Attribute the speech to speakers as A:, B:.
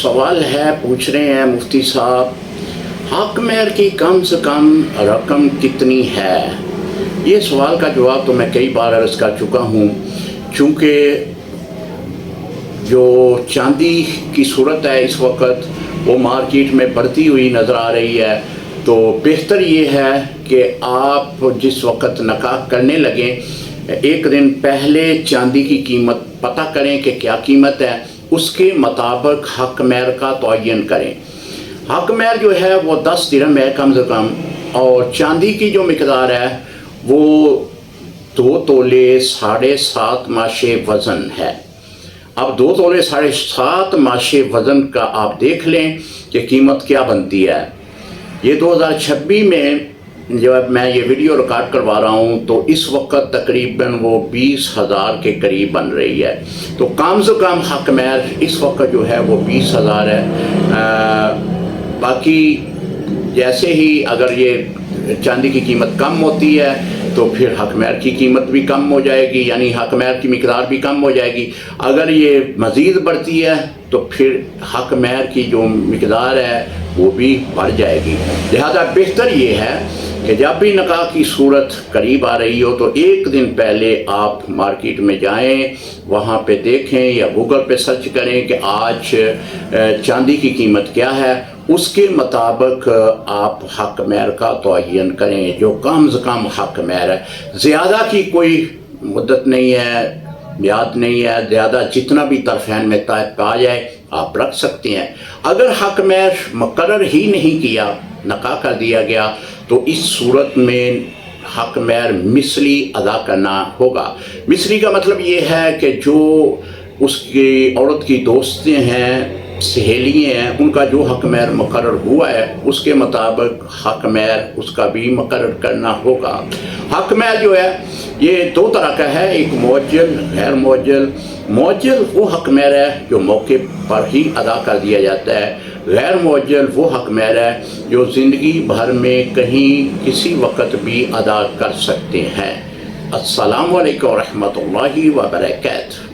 A: سوال ہے، پوچھ رہے ہیں مفتی صاحب، حق مہر کی کم سے کم رقم کتنی ہے؟ یہ سوال کا جواب تو میں کئی بار عرض کر چکا ہوں، چونکہ جو چاندی کی صورت ہے اس وقت وہ مارکیٹ میں بڑھتی ہوئی نظر آ رہی ہے، تو بہتر یہ ہے کہ آپ جس وقت نکاح کرنے لگیں ایک دن پہلے چاندی کی قیمت پتہ کریں کہ کیا قیمت ہے، اس کے مطابق حق مہر کا تعین کریں۔ حق مہر جو ہے وہ 10 درہم ہے کم سے کم، اور چاندی کی جو مقدار ہے وہ 2 تولے 7.5 ماشے وزن ہے۔ اب 2 تولے 7.5 ماشے وزن کا آپ دیکھ لیں کہ قیمت کیا بنتی ہے۔ یہ 2026 میں جب میں یہ ویڈیو ریکارڈ کروا رہا ہوں تو اس وقت تقریباً وہ 20,000 کے قریب بن رہی ہے، تو کم سے کم حق مہر اس وقت جو ہے وہ 20,000 ہے۔ باقی جیسے ہی اگر یہ چاندی کی قیمت کم ہوتی ہے تو پھر حق مہر کی قیمت بھی کم ہو جائے گی، یعنی حق مہر کی مقدار بھی کم ہو جائے گی۔ اگر یہ مزید بڑھتی ہے تو پھر حق مہر کی جو مقدار ہے وہ بھی بڑھ جائے گی۔ لہذا بہتر یہ ہے کہ جب بھی نکاح کی صورت قریب آ رہی ہو تو ایک دن پہلے آپ مارکیٹ میں جائیں، وہاں پہ دیکھیں یا گوگل پہ سرچ کریں کہ آج چاندی کی قیمت کیا ہے، اس کے مطابق آپ حق مہر کا تعین کریں، جو کم سے کم حق مہر ہے۔ زیادہ کی کوئی مدت نہیں ہے، میعاد نہیں ہے، زیادہ جتنا بھی طرفین میں طے پا جائے آپ رکھ سکتے ہیں۔ اگر حق مہر مقرر ہی نہیں کیا، نکاح کر دیا گیا، تو اس صورت میں حق مہر مثلی ادا کرنا ہوگا۔ مثلی کا مطلب یہ ہے کہ جو اس کی عورت کی دوستیں ہیں، سہیلیاں ہیں، ان کا جو حق مہر مقرر ہوا ہے اس کے مطابق حق مہر اس کا بھی مقرر کرنا ہوگا۔ حق مہر جو ہے یہ 2 طرح کا ہے، ایک معجل، غیر معجل۔ معجل وہ حق مہر ہے جو موقع پر ہی ادا کر دیا جاتا ہے، غیر معجل وہ حق مہر ہے جو زندگی بھر میں کہیں کسی وقت بھی ادا کر سکتے ہیں۔ السلام علیکم ورحمۃ اللہ وبرکاتہ۔